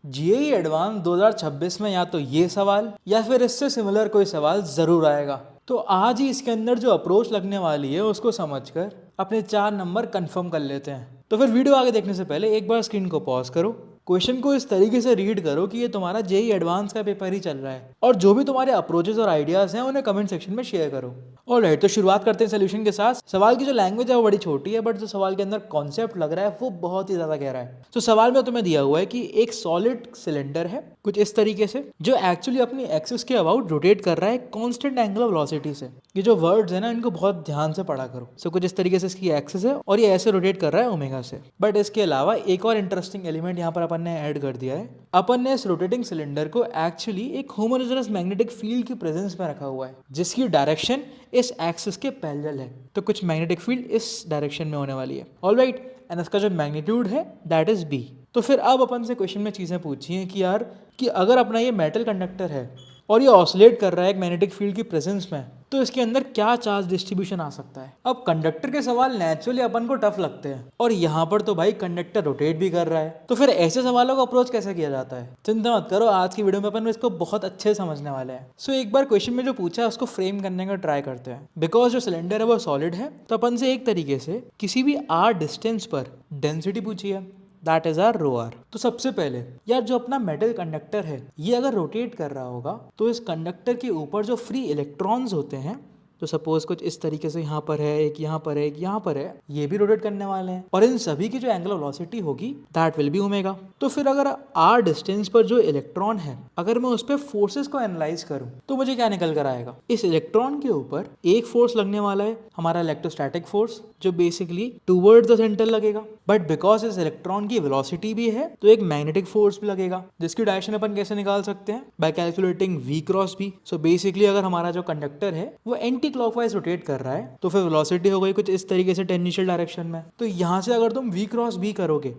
JEE advance 2026 में या तो ये सवाल या फिर इससे सिमिलर कोई सवाल जरूर आएगा। तो आज ही इसके अंदर जो अप्रोच लगने वाली है उसको समझकर अपने 4 नंबर कंफर्म कर लेते हैं। तो फिर वीडियो आगे देखने से पहले एक बार स्क्रीन को पॉज करो, क्वेश्चन को इस तरीके से रीड करो कि ये तुम्हारा जेईई एडवांस का पेपर ही चल रहा है, और जो भी तुम्हारे अप्रोचेस और आइडियाज हैं उन्हें कमेंट सेक्शन में शेयर करो। ऑलराइट, तो शुरुआत करते हैं सोल्यूशन के साथ। सवाल की जो लैंग्वेज है वो बड़ी छोटी है, बट जो सवाल के अंदर कॉन्सेप्ट लग रहा है वो बहुत ही ज्यादा गहरा है। तो सवाल में तुम्हें दिया हुआ है कि एक सॉलिड सिलेंडर है कुछ इस तरीके से, जो एक्चुअली अपनी एक्सिस के अबाउट रोटेट कर रहा है कांस्टेंट एंगल ऑफ वेलोसिटी से। ये जो वर्ड्स है ना, इनको बहुत ध्यान से पढ़ा करो। सो कुछ इस तरीके से इसकी एक्सिस है और ये ऐसे रोटेट कर रहा है ओमेगा से। बट इसके अलावा एक और इंटरेस्टिंग एलिमेंट यहाँ पर अपन ने ऐड कर दिया है। अपन ने इस रोटेटिंग सिलेंडर को एक्चुअली एक होमोजेनस मैग्नेटिक फील्ड की प्रेजेंस में रखा हुआ है, जिसकी डायरेक्शन इस एक्सिस के पैरेलल है। तो कुछ मैग्नेटिक फील्ड इस डायरेक्शन में होने वाली है। ऑलराइट, एंड इसका जो मैग्नीट्यूड है दैट इज बी। तो फिर अब अपन से क्वेश्चन में चीजें पूछी हैं कि यार, कि अगर अपना ये मेटल कंडक्टर है और ये ऑसिलेट कर रहा है एक मैग्नेटिक फील्ड की प्रेजेंस में, तो इसके अंदर क्या चार्ज डिस्ट्रीब्यूशन आ सकता है। अब कंडक्टर के सवाल नेचुरली अपन को टफ लगते हैं, और यहाँ पर तो भाई कंडक्टर रोटेट भी कर रहा है, तो फिर ऐसे सवालों का अप्रोच कैसे किया जाता है। चिंता मत करो, आज की वीडियो में अपन इसको बहुत अच्छे से समझने वाले हैं। सो एक बार क्वेश्चन में जो पूछा है उसको फ्रेम करने का ट्राई करते हैं। बिकॉज जो सिलेंडर है वो सॉलिड है, तो अपन से एक तरीके से किसी भी आर डिस्टेंस पर डेंसिटी पूछी है, that is our rho R. तो सबसे पहले यार, जो अपना मेटल कंडक्टर है ये अगर रोटेट कर रहा होगा तो इस कंडक्टर के ऊपर जो फ्री इलेक्ट्रॉन्स होते हैं, तो सपोज कुछ इस तरीके से यहाँ पर है, एक यहाँ पर है, एक यहाँ पर है, ये भी रोटेट करने वाले हैं, और इन सभी की जो एंगल ऑफ वेलोसिटी होगी दैट विल बी ओमेगा। तो फिर अगर आर डिस्टेंस पर जो इलेक्ट्रॉन है, अगर मैं उस पर फोर्सेस को एनालाइज करूं तो मुझे क्या निकल कर आएगा। इस इलेक्ट्रॉन के ऊपर एक फोर्स लगने वाला है, हमारा इलेक्ट्रोस्टैटिक फोर्स, जो बेसिकली टूवर्ड्स द सेंटर लगेगा। बट बिकॉज इस इलेक्ट्रॉन की वेलोसिटी भी है तो एक मैग्नेटिक फोर्स भी लगेगा, जिसकी डायरेक्शन अपन कैसे निकाल सकते हैं, bye calculating v cross b। So basically अगर हमारा जो कंडक्टर है वो एंटी क्लॉकवाइज रोटेट कर रहा है, तो फिर वेलोसिटी हो गई कुछ इस तरीके से टेंजेंशियल डायरेक्शन में। तो यहाँ से अगर तुम v क्रॉस b करोगे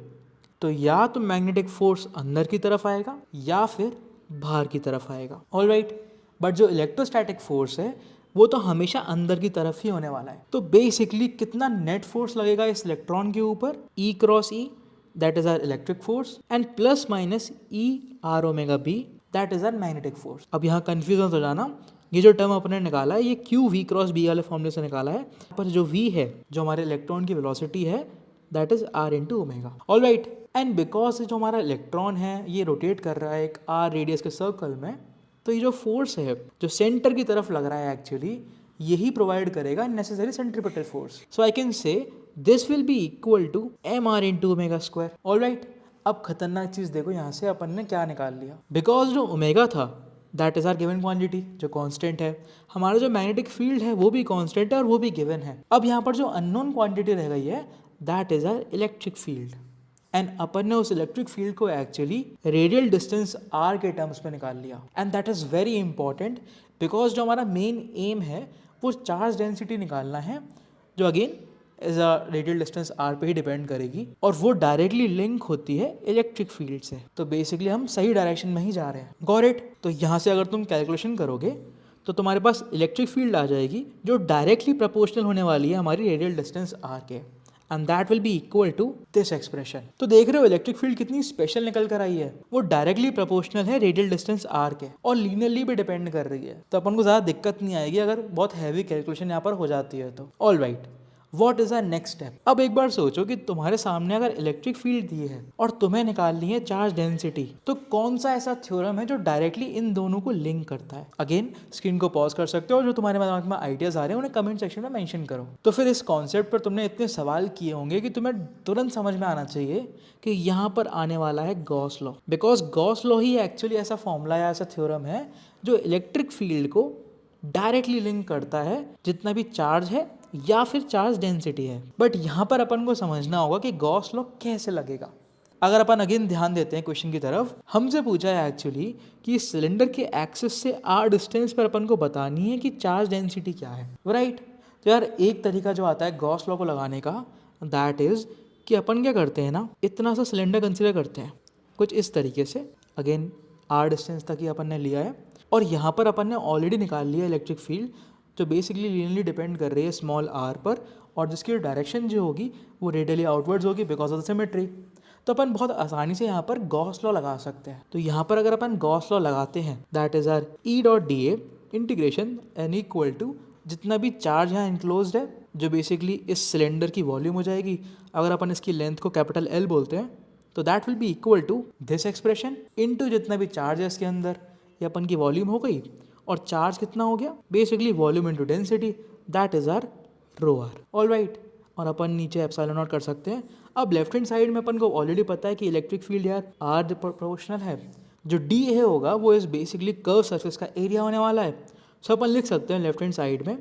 तो या तो मैग्नेटिक फोर्स अंदर की तरफ आएगा या फिर बाहर की तरफ आएगा। ऑलराइट, बट जो इलेक्ट्रोस्टैटिक फोर्स है वो तो हमेशा अंदर की तरफ ही होने वाला है। तो बेसिकली कितना नेट फोर्स लगेगा इस इलेक्ट्रॉन के ऊपर, E cross E, that is our electric force, and plus minus E R omega B, that is our magnetic force. अब यहाँ कंफ्यूज हो जाना, ये जो टर्म अपने निकाला है ये क्यू V क्रॉस B वाले फॉर्मूले से निकाला है, पर जो V है, जो हमारे इलेक्ट्रॉन की वेलोसिटी है, that is R into omega. Alright, and because जो हमारा इलेक्ट्रॉन है ये रोटेट कर रहा है एक R रेडियस के सर्कल में, तो ये जो फोर्स है जो सेंटर की तरफ लग रहा है एक्चुअली यही प्रोवाइड करेगा necessary centripetal force. So I can say this will be equal to mr into omega square. Alright, अब खतरनाक चीज देखो, यहाँ से अपन ने क्या निकाल लिया। बिकॉज जो ओमेगा था that is our given quantity जो कांस्टेंट है, हमारा जो मैग्नेटिक फील्ड है वो भी कांस्टेंट है और वो भी गिवन है। अब यहाँ पर जो अननोन क्वांटिटी रह गई है that is our electric field, and अपन ने उस इलेक्ट्रिक फील्ड को एक्चुअली रेडियल डिस्टेंस r के टर्म्स में निकाल लिया। And that is very important, because जो हमारा मेन एम है वो चार्ज डेंसिटी निकालना है, जो again as a radial distance r पे ही डिपेंड करेगी, और वो डायरेक्टली लिंक होती है इलेक्ट्रिक फील्ड से। तो बेसिकली हम सही डायरेक्शन में ही जा रहे हैं। Got it? तो यहाँ से अगर तुम कैलकुलेशन करोगे तो तुम्हारे पास इलेक्ट्रिक फील्ड आ जाएगी जो डायरेक्टली प्रोपोर्शनल होने वाली है हमारी रेडियल डिस्टेंस r के, and that will be equal to this expression. तो देख रहे हो इलेक्ट्रिक फील्ड कितनी स्पेशल निकल कर आई है, वो डायरेक्टली प्रोपोर्शनल है रेडियल डिस्टेंस r के, और लीनियरली भी डिपेंड कर रही है। तो अपन को ज़्यादा दिक्कत नहीं आएगी अगर बहुत हैवी कैलकुलेशन यहाँ पर हो जाती है तो। All right, what is our next step. अब एक बार सोचो कि तुम्हारे सामने अगर इलेक्ट्रिक फील्ड दी है और तुम्हें निकालनी है चार्ज डेंसिटी, तो कौन सा ऐसा थ्योरम है जो डायरेक्टली इन दोनों को लिंक करता है। अगेन स्क्रीन को पॉज कर सकते हो और जो तुम्हारे दिमाग में आइडियाज आ रहे हैं उन्हें कमेंट सेक्शन में मेंशन करो। तो फिर इस कॉन्सेप्ट पर तुमने इतने सवाल किए होंगे कि तुम्हें तुरंत समझ में आना चाहिए कि यहाँ पर आने वाला है Gauss law, because Gauss law he actually ऐसा फॉर्मूला या ऐसा थ्योरम है जो इलेक्ट्रिक फील्ड को डायरेक्टली लिंक करता है जितना भी चार्ज है या फिर चार्ज डेंसिटी है। बट यहाँ पर अपन को समझना होगा कि गॉस लॉ कैसे लगेगा। अगर अपन अगेन ध्यान देते हैं क्वेश्चन की तरफ, हमसे पूछा है एक्चुअली कि सिलेंडर के एक्सिस से r डिस्टेंस पर अपन को बतानी है कि चार्ज डेंसिटी क्या है, राइट? तो यार एक तरीका जो आता है गॉस लॉ को लगाने का, दैट इज कि अपन क्या करते हैं ना, इतना सा सिलेंडर कंसिडर करते हैं कुछ इस तरीके से, अगेन r डिस्टेंस तक ही अपन ने लिया है, और यहाँ पर अपन ने ऑलरेडी निकाल लिया इलेक्ट्रिक फील्ड जो बेसिकली लीनियरली डिपेंड कर रही है स्मॉल r पर, और जिसकी डायरेक्शन जो होगी वो रेडियली आउटवर्ड्स होगी बिकॉज ऑफ द सिमेट्री। तो अपन बहुत आसानी से यहाँ पर गॉस लॉ लगा सकते हैं। तो यहाँ पर अगर अपन गॉस लॉ लगाते हैं, that is our E dot D A integration N equal to जितना भी चार्ज यहाँ इनक्लोज्ड है, जो बेसिकली इस सिलेंडर की वॉल्यूम हो जाएगी, अगर अपन इसकी लेंथ को कैपिटल एल बोलते हैं तो that will be equal to this expression into जितना भी चार्ज है इसके अंदर, ये अपन की वॉल्यूम हो गई, और चार्ज कितना हो गया, basically volume into density, that is our rho R. All right, और अपन नीचे एप्सिलॉन नॉट कर सकते हैं। अब लेफ्ट हैंड साइड में अपन को ऑलरेडी पता है कि इलेक्ट्रिक फील्ड यार आर प्रोपोर्शनल है, जो डी है होगा वो इस बेसिकली कर्व सरफेस का एरिया होने वाला है। सो अपन लिख सकते हैं लेफ्ट हैंड साइड में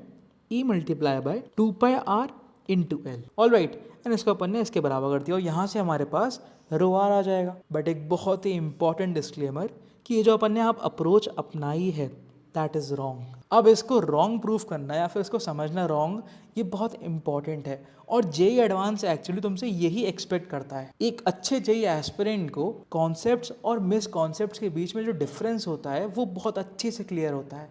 E multiply by 2πr into L. All right, and इसको अपन ने इसके बराबर कर दिया और यहाँ से हमारे पास रो आर आ जाएगा। बट एक बहुत ही इंपॉर्टेंट डिस्क्लेमर कि ये जो अपन ने आप अप्रोच अपनाई है दैट इज रॉन्ग। अब इसको रॉन्ग प्रूफ करना या फिर इसको समझना रॉन्ग, ये बहुत इंपॉर्टेंट है और जेई एडवांस एक्चुअली तुमसे यही एक्सपेक्ट करता है। एक अच्छे जेई एस्पिरेंट को कॉन्सेप्ट्स और मिस कॉन्सेप्ट्स के बीच में जो डिफरेंस होता है वो बहुत अच्छे से क्लियर होता है।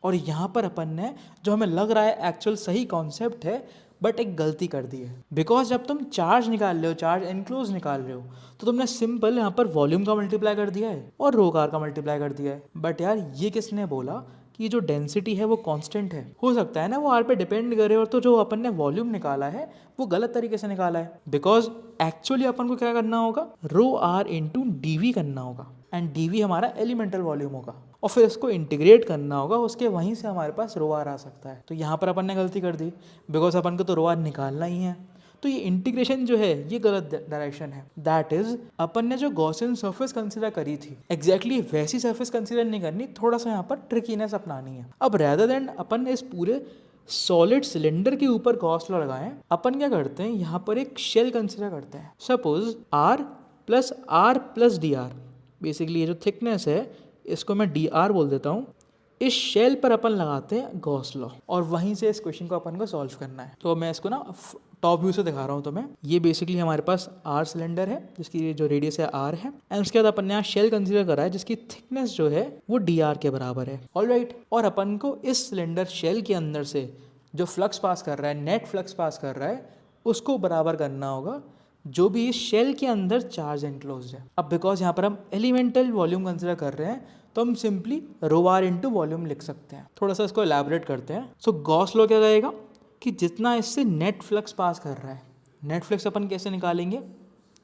और यहाँ पर अपन ने जो हमें लग रहा है एक्चुअल सही कॉन्सेप्ट है, बट एक गलती कर दी है। बिकॉज जब तुम चार्ज निकाल रहे हो, चार्ज एनक्लोज निकाल रहे हो, तो तुमने सिंपल यहाँ पर वॉल्यूम का मल्टीप्लाई कर दिया है और रो कार का मल्टीप्लाई कर दिया है। बट यार ये किसने बोला कि जो डेंसिटी है वो कांस्टेंट है? हो सकता है ना वो आर पे डिपेंड करे, और तो जो अपन ने वॉल्यूम निकाला है वो गलत तरीके से निकाला है। बिकॉज एक्चुअली अपन को क्या करना होगा, रो आर इंटू डी वी करना होगा, एंड डी वी हमारा एलिमेंटल वॉल्यूम होगा, और फिर इसको इंटीग्रेट करना होगा, उसके वहीं से हमारे पास रो आर आ सकता है। तो यहाँ पर अपन ने गलती कर दी, बिकॉज अपन को तो रो आर निकालना ही है। तो ये इंटीग्रेशन जो है ये गलत डायरेक्शन है। दैट इज अपन ने जो गॉसियन सरफेस कंसीडर करी थी एग्जैक्टली वैसी सरफेस कंसीडर नहीं करनी, थोड़ा सा यहाँ पर ट्रिकीनेस अपनानी है। अब रेदर देन अपन इस पूरे सॉलिड सिलेंडर के ऊपर गॉस लॉ लगाएं, अपन क्या करते हैं यहाँ पर एक शेल कंसीडर करते हैं। Suppose r plus D are, basically ये जो थिकनेस है इसको मैं डी आर बोल देता हूँ। इस शेल पर अपन लगाते हैं गॉस लॉ और वहीं से इस क्वेश्चन को अपन को सॉल्व करना है। तो मैं इसको ना टॉप व्यू से दिखा रहा हूँ तुम्हें। ये बेसिकली हमारे पास आर सिलेंडर है जिसकी जो रेडियस है आर है, एंड उसके बाद अपन ने यहाँ शेल कंसीडर करा है जिसकी थिकनेस जो है वो डी आर के बराबर है। ऑलराइट, और अपन को इस सिलेंडर शेल के अंदर से जो फ्लक्स पास कर रहा है, नेट फ्लक्स पास कर रहा है, उसको बराबर करना होगा जो भी इस शेल के अंदर चार्ज एनक्लोज्ड है। अब बिकॉज यहाँ पर हम एलिमेंटल वॉल्यूम कंसीडर कर रहे हैं तो हम simply rho R into volume लिख सकते हैं। थोड़ा सा इसको एलैबोरेट करते हैं। सो गॉस लॉ क्या कहेगा कि जितना इससे नेट फ्लक्स पास कर रहा है, नेट फ्लक्स अपन कैसे निकालेंगे,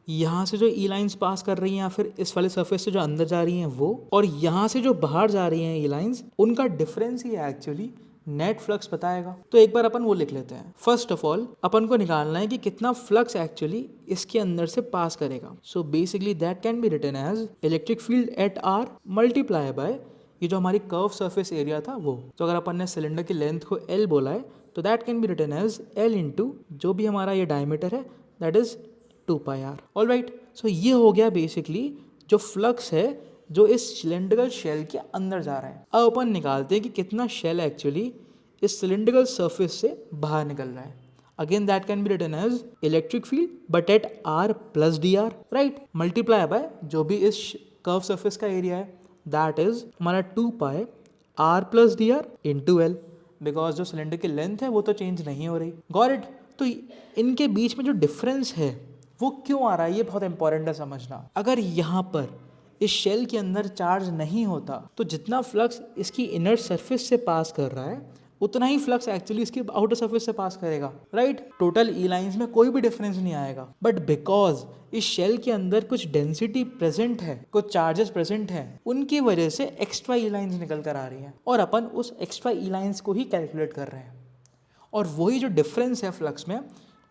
यहाँ से जो ई लाइंस पास कर रही हैं या फिर इस वाले सरफेस से जो अंदर जा रही हैं वो, और यहाँ से जो बाहर जा रही हैं ई लाइंस, उनका डिफरेंस ही एक्चुअली नेट फ्लक्स बताएगा। तो एक बार अपन वो लिख लेते हैं। फर्स्ट ऑफ ऑल अपन को निकालना है कि कितना फ्लक्स एक्चुअली इसके अंदर से पास करेगा। So basically that can be written as electric field at R multiply by ये जो हमारी कर्व सरफेस एरिया था वो। तो अगर अपन ने सिलेंडर की लेंथ को एल बोला है तो that can be written as L into जो भी हमारा ये डायमीटर है that is 2πr। All right, so ये हो गया बेसिकली जो फ्लक्स है जो इस सिलेंड्रिकल शेल के अंदर जा रहा है। अब अपन निकालते हैं कि कितना शेल एक्चुअली इस सिलेंड्रिकल सरफेस से बाहर निकल रहा है। Again that can be written as electric field but at r plus D R, right, multiply by जो भी इस कर्व सरफेस का एरिया है दैट इज हमारा 2πr plus D R into L. Because जो सिलेंडर की लेंथ है वो तो चेंज नहीं हो रही। Got it? तो इनके बीच में जो डिफरेंस है वो क्यों आ रहा है, ये बहुत इंपॉर्टेंट है समझना। अगर यहाँ पर इस शेल के अंदर चार्ज नहीं होता तो जितना फ्लक्स इसकी इनर सरफेस से पास कर रहा है उतना ही फ्लक्स एक्चुअली इसकी आउटर सरफेस से पास करेगा, राइट। टोटल ई लाइंस में कोई भी डिफरेंस नहीं आएगा। बट बिकॉज इस शेल के अंदर कुछ डेंसिटी प्रेजेंट है, कुछ चार्जेस प्रेजेंट हैं, उनकी वजह से एक्स्ट्रा ई लाइंस निकल कर आ रही हैं और अपन उस एक्स्ट्रा ई लाइंस को ही कैलकुलेट कर रहे हैं। और वही जो डिफरेंस है फ्लक्स में,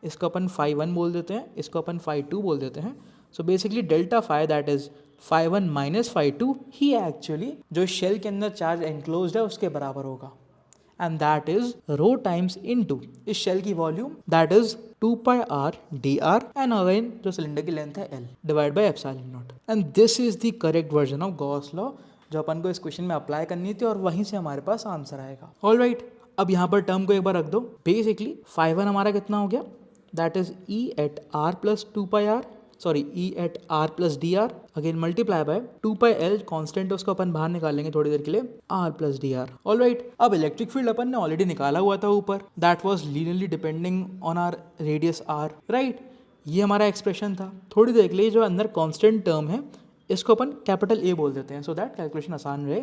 इसको अपन φ1 बोल देते हैं, इसको अपन φ2 बोल देते हैं। So basically delta phi that is φ1 minus φ2 ही एक्चुअली जो शेल के अंदर चार्ज एनक्लोज्ड है उसके बराबर होगा, and that is rho times into इस शेल की volume that is 2πr dr, and again जो सिलेंडर की लेंथ है l divide by epsilon naught. And this is the correct version of Gauss law जो अपन को इस क्वेश्चन में अप्लाई करनी थी और वहीं से हमारे पास आंसर आएगा। ऑलराइट, अब यहाँ पर टर्म को एक बार रख दो। बेसिकली φ1 हमारा कितना हो गया, that is e at r plus 2πr, sorry e at r plus D R, again multiply by 2πl constant है उसको अपन बाहर निकालेंगे थोड़ी देर के लिए, r plus D R. Alright, अब इलेक्ट्रिक फील्ड अपन ने ऑलरेडी निकाला हुआ था ऊपर, that was linearly depending on our radius r, right. ये हमारा एक्सप्रेशन था। थोड़ी देर के लिए जो अंदर कांस्टेंट टर्म है इसको अपन कैपिटल ए बोल देते हैं सो दैट कैलकुलेशन आसान रहे।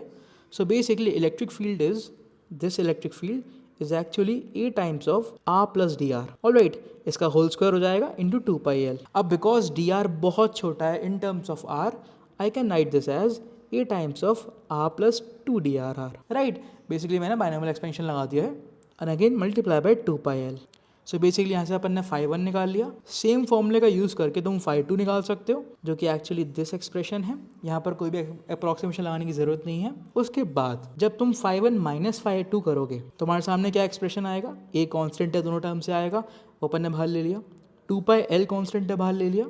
So basically electric field is this electric field is actually A times of R plus D R. Alright, इसका होल स्क्वायर हो जाएगा इंटू 2πl। अब बिकॉज डी आर बहुत छोटा है in terms of R, I can write this as A times of R plus 2 DRR। Right, basically मैंने binomial expansion लगा दिया है and again multiply by 2πl। So basically यहाँ से अपन ने phi 1 निकाल लिया। सेम फॉर्मूले का यूज़ करके तुम phi 2 निकाल सकते हो जो कि एक्चुअली दिस एक्सप्रेशन है। यहाँ पर कोई भी अप्रॉक्सीमेशन लगाने की ज़रूरत नहीं है। उसके बाद जब तुम phi 1 माइनस phi 2 करोगे तुम्हारे सामने क्या एक्सप्रेशन आएगा, ए कॉन्स्टेंट है दोनों टर्म से आएगा, वो अपन ने बाहर ले लिया, 2πl कॉन्स्टेंट है बाहर ले लिया,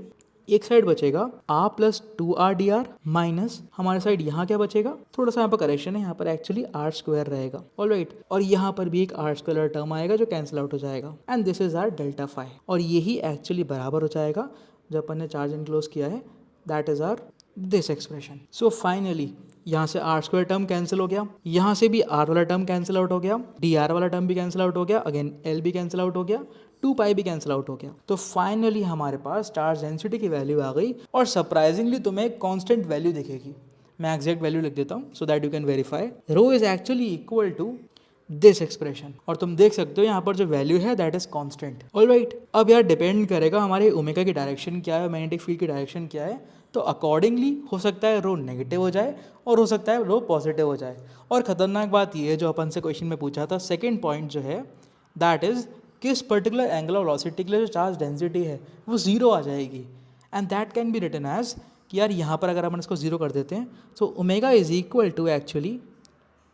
एक साइड बचेगा r प्लस 2r/dr माइनस हमारे साइड यहाँ क्या बचेगा, थोड़ा सा यहाँ पर करेक्शन है, यहाँ पर एक्चुअली r स्क्वायर रहेगा। ऑलराइट, और यहाँ पर भी एक r स्क्वायर टर्म आएगा जो कैंसिल आउट हो जाएगा and this is our delta phi. और यही एक्चुअली बराबर हो जाएगा जो अपन ने चार्ज एनक्लोज किया है, that is our this expression. So finally यहाँ से r स्क्वायर टर्म कैंसिल हो गया, यहाँ से भी r वाला टर्म कैंसिल आउट हो गया, dr वाला टर्म भी कैंसिल आउट हो गया, अगेन l भी कैंसिल आउट हो गया, 2π भी कैंसिल आउट हो गया। तो फाइनली हमारे पास चार्ज डेंसिटी की वैल्यू आ गई और सरप्राइजिंगली तुम्हें एक कांस्टेंट वैल्यू दिखेगी। मैं एग्जैक्ट वैल्यू लिख देता हूँ so that you can verify. Rho is actually equal to this expression और तुम देख सकते हो यहाँ पर जो वैल्यू है दैट इज कांस्टेंट। ऑलराइट, अब यार डिपेंड करेगा हमारे ओमेगा की डायरेक्शन क्या है, मैग्नेटिक फील्ड की डायरेक्शन क्या है, तो अकॉर्डिंगली हो सकता है रो नेगेटिव हो जाए और हो सकता है रो पॉजिटिव हो जाए। और खतरनाक बात ये है जो अपन से क्वेश्चन में पूछा था, सेकेंड पॉइंट जो है दैट इज किस पर्टिकुलर एंगुलर वेलोसिटी के लिए जो चार्ज डेंसिटी है वो जीरो आ जाएगी and that can be written as कि यार यहाँ पर अगर अपन इसको जीरो कर देते हैं तो omega is equal to actually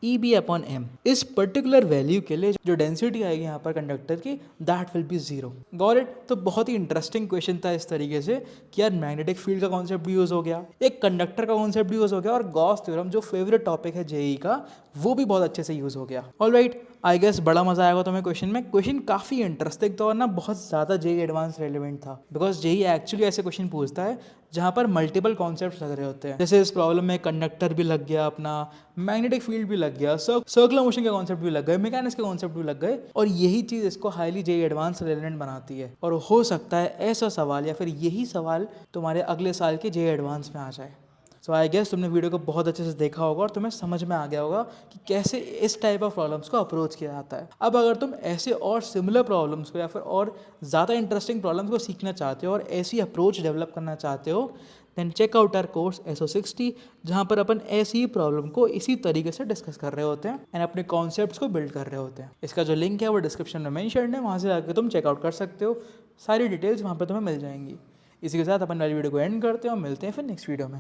EB/m। इस पर्टिकुलर वैल्यू के लिए जो डेंसिटी आएगी यहाँ पर कंडक्टर की that will B zero. Got it? तो बहुत ही इंटरेस्टिंग क्वेश्चन था इस तरीके से कि यार मैग्नेटिक फील्ड का कॉन्सेप्ट भी यूज हो गया, एक कंडक्टर का कॉन्सेप्ट भी यूज हो गया और गॉस थ्योरम जो फेवरेट टॉपिक है जेई का वो भी बहुत अच्छे से यूज हो गया। ऑलराइट, आई गेस बड़ा मजा आएगा तुम्हें क्वेश्चन में। क्वेश्चन काफी इंटरेस्टिंग था और ना बहुत ज्यादा जेई एडवांस रेलिवेंट था बिकॉज जेई एक्चुअली ऐसे क्वेश्चन पूछता है जहाँ पर मल्टीपल कॉन्सेप्ट्स लग रहे होते हैं। जैसे इस प्रॉब्लम में कंडक्टर भी लग गया, अपना मैग्नेटिक फील्ड भी लग गया, सर्कुलर मोशन के कॉन्सेप्ट भी लग गए, मैकेनिक्स के कॉन्सेप्ट भी लग गए और यही चीज इसको हाईली जेई एडवांस रेलेवेंट बनाती है। और हो सकता है ऐसा सवाल या फिर यही सवाल तुम्हारे अगले साल के जेई एडवांस में आ जाए। सो आई गेस तुमने वीडियो को बहुत अच्छे से देखा होगा और तुम्हें समझ में आ गया होगा कि कैसे इस टाइप ऑफ प्रॉब्लम्स को अप्रोच किया जाता है। अब अगर तुम ऐसे और सिमिलर प्रॉब्लम्स को या फिर और ज़्यादा इंटरेस्टिंग प्रॉब्लम्स को सीखना चाहते हो और ऐसी अप्रोच डेवलप करना चाहते हो then check out our course SO60, जहाँ पर अपन ऐसी ही प्रॉब्लम को इसी तरीके से डिस्कस कर रहे होते हैं एंड अपने कॉन्सेप्ट्स को बिल्ड कर रहे होते हैं। इसका जो लिंक है वो डिस्क्रिप्शन में मेंशन है, वहाँ से जाकर तुम चेकआउट कर सकते हो। सारी डिटेल्स वहाँ पर तुम्हें मिल जाएंगी। इसी के साथ अपन वाली वीडियो को एंड करते हैं और मिलते हैं फिर नेक्स्ट वीडियो में।